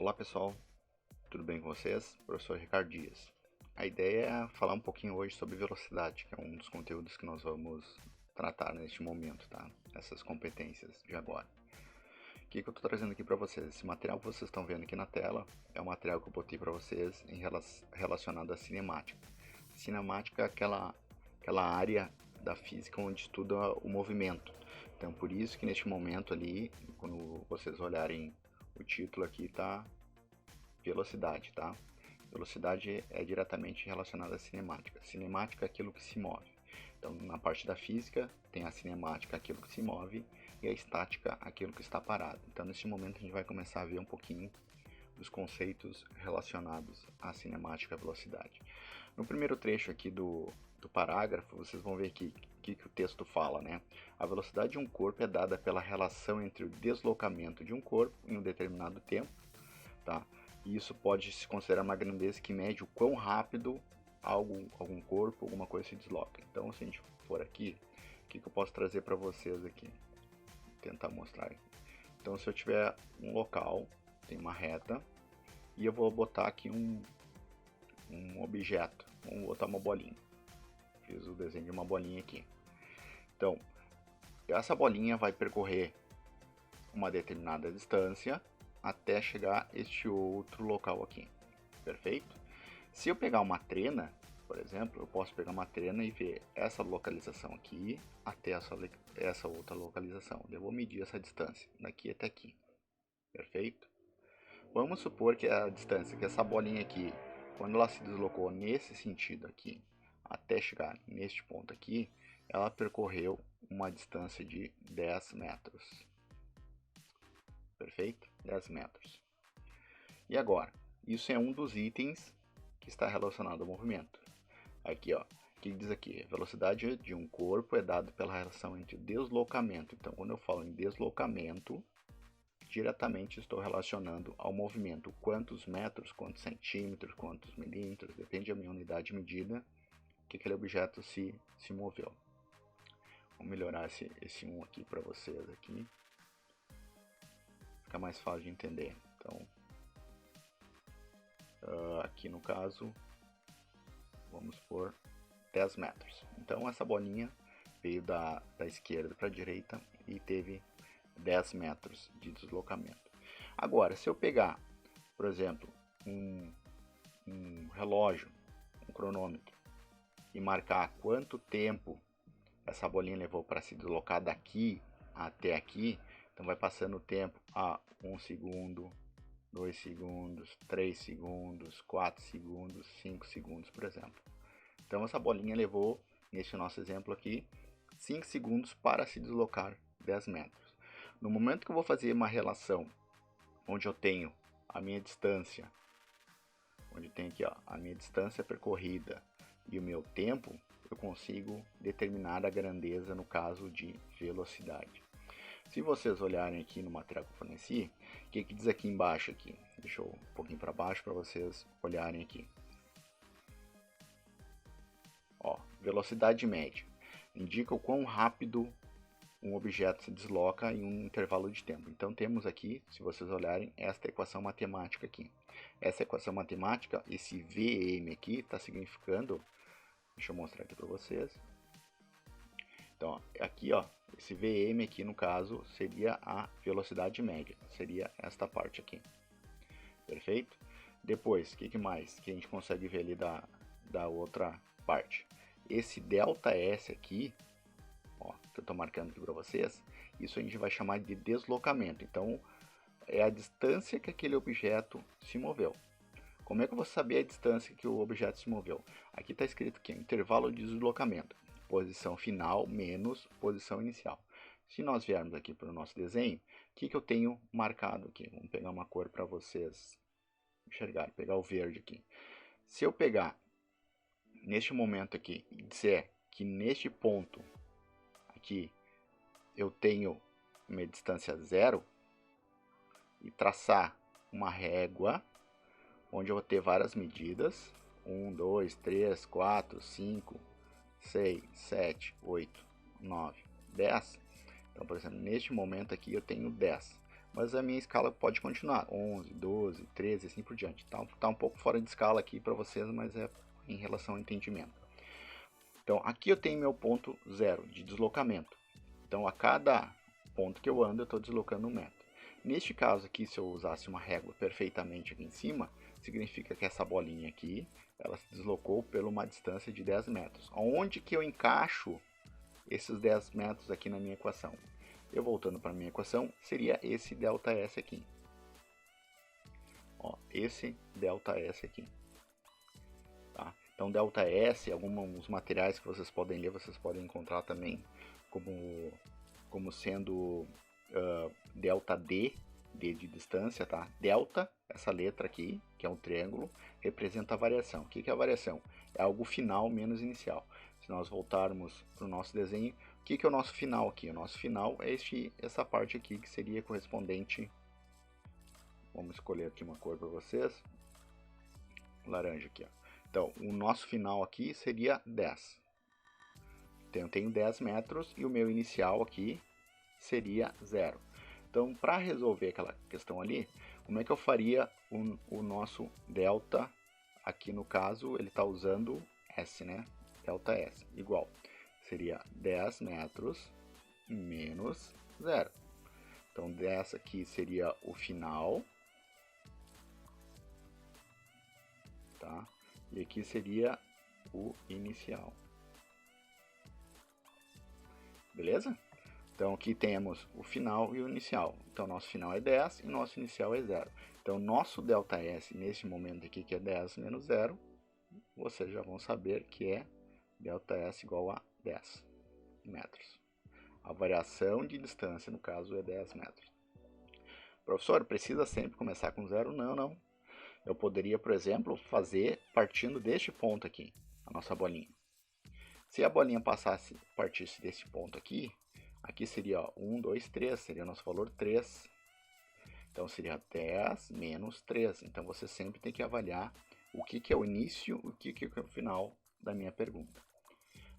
Olá pessoal, tudo bem com vocês? Professor Ricardo Dias. A ideia é falar um pouquinho hoje sobre velocidade, que é um dos conteúdos que nós vamos tratar neste momento, tá? Essas competências de agora. O que eu estou trazendo aqui para vocês? Esse material que vocês estão vendo aqui na tela é um material que eu botei para vocês relacionado à cinemática. Cinemática é aquela área da física onde estuda o movimento. Então por isso que neste momento ali, quando vocês olharem o título aqui, tá velocidade, tá? Velocidade é diretamente relacionada à cinemática. Cinemática é aquilo que se move. Então, na parte da física, tem a cinemática, aquilo que se move, e a estática, aquilo que está parado. Então, nesse momento, a gente vai começar a ver um pouquinho dos conceitos relacionados à cinemática e à velocidade. No primeiro trecho aqui do parágrafo, vocês vão ver que o texto fala, né? A velocidade de um corpo é dada pela relação entre o deslocamento de um corpo em um determinado tempo, tá? E isso pode se considerar uma grandeza que mede o quão rápido algum corpo, alguma coisa se desloca. Então, se a gente for aqui, o que eu posso trazer para vocês aqui? Vou tentar mostrar aqui. Então, se eu tiver um local, tem uma reta, e eu vou botar aqui um objeto, vamos botar uma bolinha. Fiz o desenho de uma bolinha aqui. Então, essa bolinha vai percorrer uma determinada distância até chegar este outro local aqui, perfeito? Se eu pegar uma trena, por exemplo, eu posso pegar uma trena e ver essa localização aqui até essa outra localização. Eu vou medir essa distância daqui até aqui, perfeito? Vamos supor que a distância, que essa bolinha aqui, quando ela se deslocou nesse sentido aqui, até chegar neste ponto aqui, ela percorreu uma distância de 10 metros. Perfeito? 10 metros. E agora, isso é um dos itens que está relacionado ao movimento. Aqui, ó, o que diz aqui? A velocidade de um corpo é dada pela relação entre deslocamento. Então, quando eu falo em deslocamento, diretamente estou relacionando ao movimento. Quantos metros, quantos centímetros, quantos milímetros, depende da minha unidade de medida, que aquele objeto se moveu. Vou melhorar esse 1 aqui para vocês aqui. Fica mais fácil de entender. Então, aqui no caso, vamos por 10 metros. Então essa bolinha veio da esquerda para a direita e teve 10 metros de deslocamento. Agora, se eu pegar, por exemplo, um relógio, um cronômetro, e marcar quanto tempo essa bolinha levou para se deslocar daqui até aqui, então vai passando o tempo a 1 segundo, 2 segundos, 3 segundos, 4 segundos, 5 segundos, por exemplo. Então essa bolinha levou, nesse nosso exemplo aqui, 5 segundos para se deslocar 10 metros. No momento que eu vou fazer uma relação onde eu tenho a minha distância, onde tem aqui ó, a minha distância percorrida e o meu tempo, eu consigo determinar a grandeza no caso de velocidade. Se vocês olharem aqui no material que eu forneci, o que diz aqui embaixo aqui? Deixa eu um pouquinho para baixo para vocês olharem aqui. Ó, velocidade média indica o quão rápido um objeto se desloca em um intervalo de tempo. Então temos aqui, se vocês olharem, esta equação matemática aqui. Essa equação matemática, esse Vm aqui, está significando, deixa eu mostrar aqui para vocês. Então, ó, aqui, ó, esse Vm aqui no caso seria a velocidade média, seria esta parte aqui. Perfeito? Depois, o que mais que a gente consegue ver ali da outra parte? Esse ΔS aqui, ó, que eu estou marcando aqui para vocês, isso a gente vai chamar de deslocamento. Então, é a distância que aquele objeto se moveu. Como é que eu vou saber a distância que o objeto se moveu? Aqui está escrito que é intervalo de deslocamento, posição final menos posição inicial. Se nós viermos aqui para o nosso desenho, o que eu tenho marcado aqui? Vamos pegar uma cor para vocês enxergarem, pegar o verde aqui. Se eu pegar neste momento aqui e dizer que neste ponto aqui eu tenho minha distância zero e traçar uma régua onde eu vou ter várias medidas, 1, 2, 3, 4, 5, 6, 7, 8, 9, 10. Então, por exemplo, neste momento aqui eu tenho 10. mas a minha escala pode continuar, 11, 12, 13, assim por diante. Tá um pouco fora de escala aqui para vocês, mas é em relação ao entendimento. Então, aqui eu tenho meu ponto zero de deslocamento. Então, a cada ponto que eu ando, eu estou deslocando 1 metro. Neste caso aqui, se eu usasse uma régua perfeitamente aqui em cima, significa que essa bolinha aqui, ela se deslocou por uma distância de 10 metros. Onde que eu encaixo esses 10 metros aqui na minha equação? Eu voltando para a minha equação, seria esse ΔS aqui. Ó, esse ΔS aqui. Tá? Então, ΔS, alguns materiais que vocês podem ler, vocês podem encontrar também como sendo ΔD, D de distância, tá? Delta, essa letra aqui, que é um triângulo, representa a variação. O que é a variação? É algo final menos inicial. Se nós voltarmos para o nosso desenho, o que é o nosso final aqui? O nosso final é essa parte aqui, que seria correspondente. Vamos escolher aqui uma cor para vocês. Laranja aqui, ó. Então, o nosso final aqui seria 10. Então, eu tenho 10 metros e o meu inicial aqui seria 0. Então, para resolver aquela questão ali, como é que eu faria o nosso delta? Aqui no caso, ele está usando S, né? Delta S, igual. Seria 10 metros menos 0. Então, dessa aqui seria o final. Tá? E aqui seria o inicial. Beleza? Então aqui temos o final e o inicial. Então nosso final é 10 e nosso inicial é 0. Então nosso ΔS nesse momento aqui, que é 10 menos 0, vocês já vão saber que é ΔS igual a 10 metros. A variação de distância, no caso, é 10 metros. Professor, precisa sempre começar com 0? Não, não. Eu poderia, por exemplo, fazer partindo deste ponto aqui, a nossa bolinha. Se a bolinha partisse desse ponto aqui, aqui seria 1, 2, 3, seria o nosso valor 3. Então seria 10 menos 3. Então você sempre tem que avaliar o que é o início e o que é o final da minha pergunta.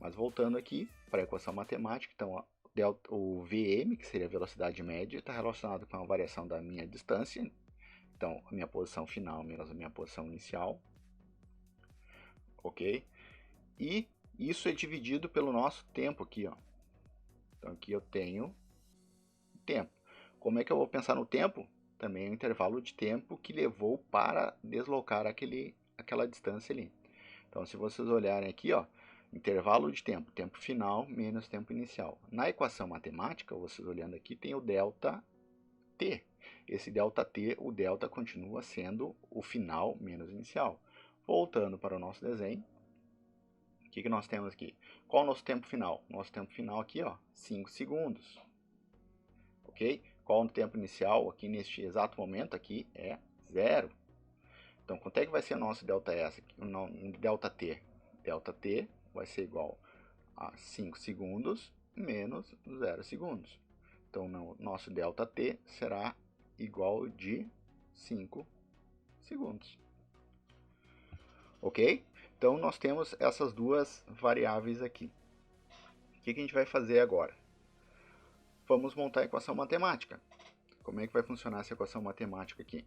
Mas voltando aqui para a equação matemática, então o Vm, que seria a velocidade média, está relacionado com a variação da minha distância. Então, a minha posição final menos a minha posição inicial. Ok? E isso é dividido pelo nosso tempo aqui, ó. Então, aqui eu tenho tempo. Como é que eu vou pensar no tempo? Também é o intervalo de tempo que levou para deslocar aquela distância ali. Então, se vocês olharem aqui, ó, intervalo de tempo, tempo final menos tempo inicial. Na equação matemática, vocês olhando aqui, tem o delta t. Esse delta t, o delta continua sendo o final menos inicial. Voltando para o nosso desenho, o que nós temos aqui? Qual é o nosso tempo final? Nosso tempo final aqui, ó, 5 segundos. Ok? Qual é o tempo inicial aqui neste exato momento? Aqui é 0. Então, quanto é que vai ser o nosso delta S? Delta t. Delta t vai ser igual a 5 segundos menos 0 segundos. Então, nosso delta t será igual de 5 segundos. Ok? Então, nós temos essas duas variáveis aqui. O que a gente vai fazer agora? Vamos montar a equação matemática. Como é que vai funcionar essa equação matemática aqui?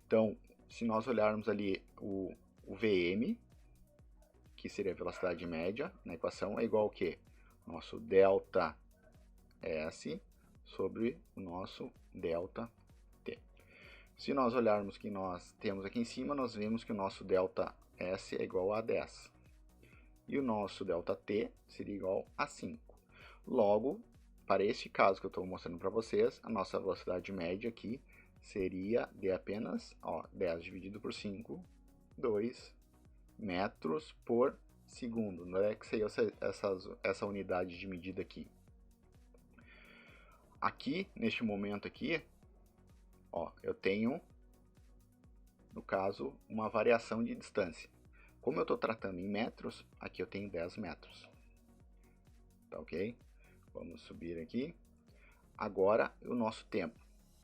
Então, se nós olharmos ali o Vm, que seria a velocidade média, na equação é igual ao quê? Nosso delta S sobre o nosso delta T. Se nós olharmos que nós temos aqui em cima, nós vemos que o nosso delta S é igual a 10. E o nosso delta T seria igual a 5. Logo, para este caso que eu estou mostrando para vocês, a nossa velocidade média aqui seria de apenas 10 dividido por 5, 2 metros por segundo. Não é que seria essa unidade de medida aqui. Aqui, neste momento aqui, eu tenho, no caso, uma variação de distância. Como eu estou tratando em metros, aqui eu tenho 10 metros. Tá ok? Vamos subir aqui. Agora, o nosso tempo.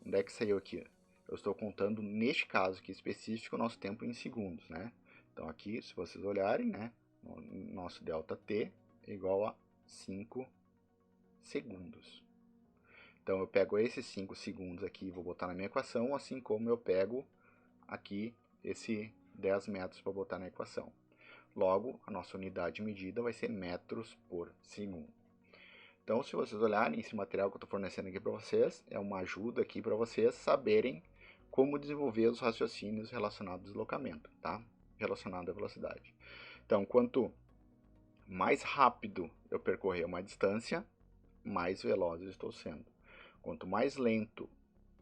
Onde é que saiu aqui? Eu estou contando, neste caso aqui específico, o nosso tempo em segundos, né? Então, aqui, se vocês olharem, né? Nosso delta t é igual a 5 segundos. Então eu pego esses 5 segundos aqui e vou botar na minha equação, assim como eu pego aqui esse 10 metros para botar na equação. Logo, a nossa unidade de medida vai ser metros por segundo. Então, se vocês olharem, esse material que eu estou fornecendo aqui para vocês, é uma ajuda aqui para vocês saberem como desenvolver os raciocínios relacionados ao deslocamento, tá? Relacionado à velocidade. Então, quanto mais rápido eu percorrer uma distância, mais veloz eu estou sendo. Quanto mais lento,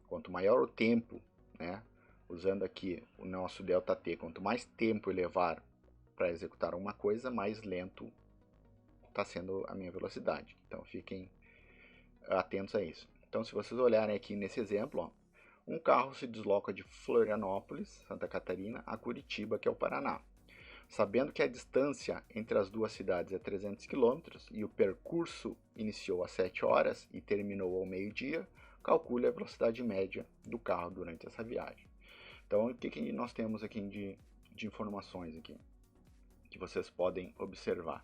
quanto maior o tempo, né? Usando aqui o nosso ΔT, quanto mais tempo eu levar para executar uma coisa, mais lento está sendo a minha velocidade. Então fiquem atentos a isso. Então se vocês olharem aqui nesse exemplo, ó, um carro se desloca de Florianópolis, Santa Catarina, a Curitiba, que é o Paraná. Sabendo que a distância entre as duas cidades é 300 km e o percurso iniciou às 7 horas e terminou ao meio-dia, calcule a velocidade média do carro durante essa viagem. Então, o que nós temos aqui de informações aqui que vocês podem observar?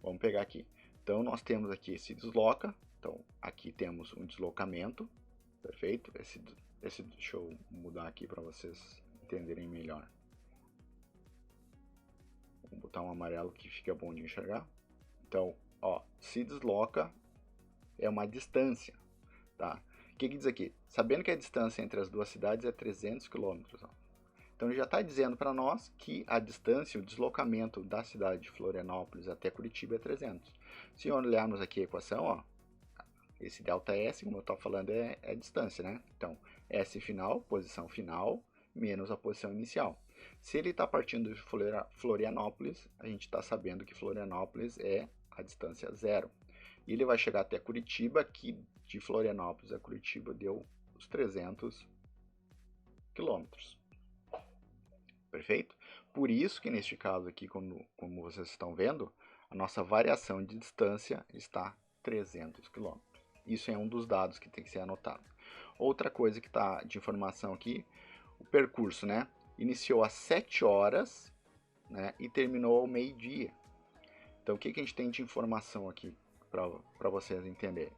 Vamos pegar aqui. Então, nós temos aqui esse desloca. Então, aqui temos um deslocamento, perfeito? Deixa eu mudar aqui para vocês entenderem melhor. Vou botar um amarelo que fica bom de enxergar. Então, ó, se desloca é uma distância, tá? O que diz aqui? Sabendo que a distância entre as duas cidades é 300 km. Ó. Então, ele já está dizendo para nós que a distância, o deslocamento da cidade de Florianópolis até Curitiba é 300. Se olharmos aqui a equação, ó, esse ΔS, como eu estou falando, é a distância, né? Então, S final, posição final, menos a posição inicial. Se ele está partindo de Florianópolis, a gente está sabendo que Florianópolis é a distância zero. E ele vai chegar até Curitiba, que de Florianópolis a Curitiba deu os 300 quilômetros. Perfeito? Por isso que neste caso aqui, como vocês estão vendo, a nossa variação de distância está 300 km. Isso é um dos dados que tem que ser anotado. Outra coisa que está de informação aqui, o percurso, né? Iniciou às 7 horas, né, e terminou ao meio-dia. Então, o que a gente tem de informação aqui para vocês entenderem?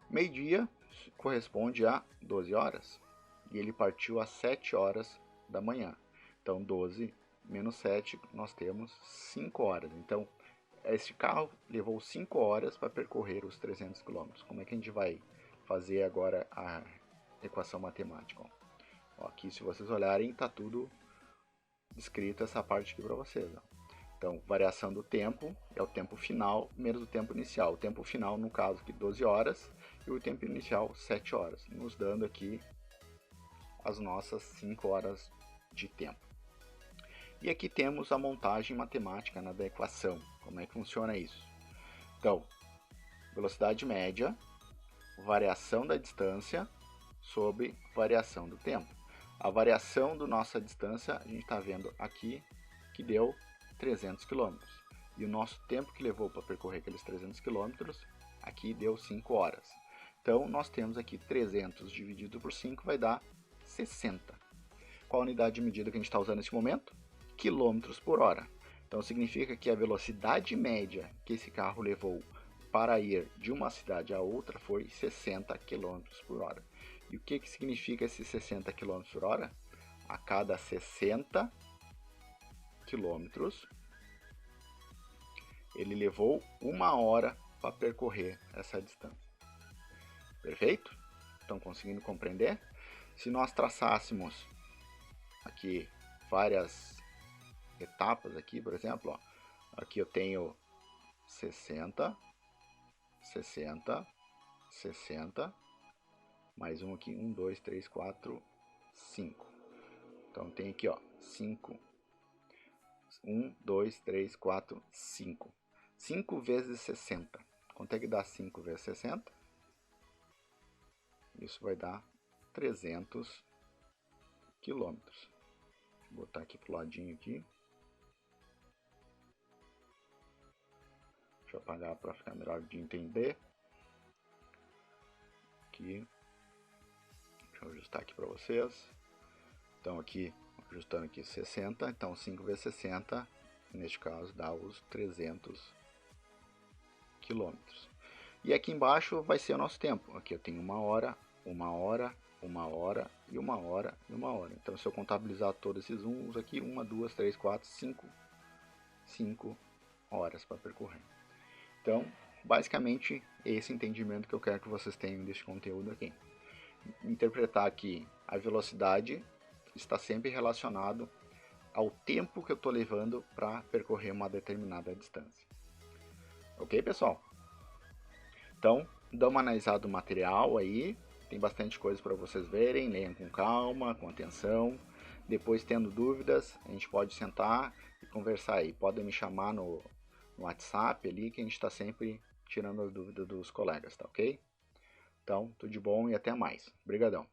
Meio-dia corresponde a 12 horas e ele partiu às 7 horas da manhã. Então, 12 menos 7, nós temos 5 horas. Então, esse carro levou 5 horas para percorrer os 300 km. Como é que a gente vai fazer agora a equação matemática? Ó, aqui, se vocês olharem, está tudo descrito essa parte aqui para vocês. Ó. Então, variação do tempo é o tempo final menos o tempo inicial. O tempo final, no caso, aqui 12 horas e o tempo inicial 7 horas, nos dando aqui as nossas 5 horas de tempo. E aqui temos a montagem matemática, né, da equação. Como é que funciona isso? Então, velocidade média, variação da distância sobre variação do tempo. A variação da nossa distância, a gente está vendo aqui que deu 300 km. E o nosso tempo que levou para percorrer aqueles 300 km, aqui deu 5 horas. Então, nós temos aqui 300 dividido por 5 vai dar 60. Qual a unidade de medida que a gente está usando nesse momento? Quilômetros por hora. Então, significa que a velocidade média que esse carro levou para ir de uma cidade a outra foi 60 km por hora. E o que significa esses 60 km por hora? A cada 60 km, ele levou 1 hora para percorrer essa distância. Perfeito? Estão conseguindo compreender? Se nós traçássemos aqui várias etapas aqui, por exemplo, ó, aqui eu tenho 60, 60, 60, mais um aqui, 1, 2, 3, 4, 5. Então tem aqui, ó, 5. 1, 2, 3, 4, 5. 5 vezes 60. Quanto é que dá 5 vezes 60? Isso vai dar 300 quilômetros. Vou botar aqui pro ladinho aqui. Deixa eu apagar para ficar melhor de entender. Aqui. Deixa eu ajustar aqui para vocês. Então aqui, ajustando aqui 60. Então 5 vezes 60, neste caso, dá os 300 quilômetros. E aqui embaixo vai ser o nosso tempo. Aqui eu tenho 1 hora, 1 hora, 1 hora e 1 hora e 1 hora. Então se eu contabilizar todos esses uns aqui, 1, 2, 3, 4, 5 horas para percorrer. Então, basicamente, esse entendimento que eu quero que vocês tenham desse conteúdo aqui. Interpretar que a velocidade está sempre relacionado ao tempo que eu estou levando para percorrer uma determinada distância. Ok, pessoal? Então, dá uma analisada no material aí, tem bastante coisa para vocês verem, leiam com calma, com atenção. Depois, tendo dúvidas, a gente pode sentar e conversar aí. Podem me chamar no WhatsApp ali, que a gente está sempre tirando as dúvidas dos colegas, tá ok? Então, tudo de bom e até mais. Obrigadão.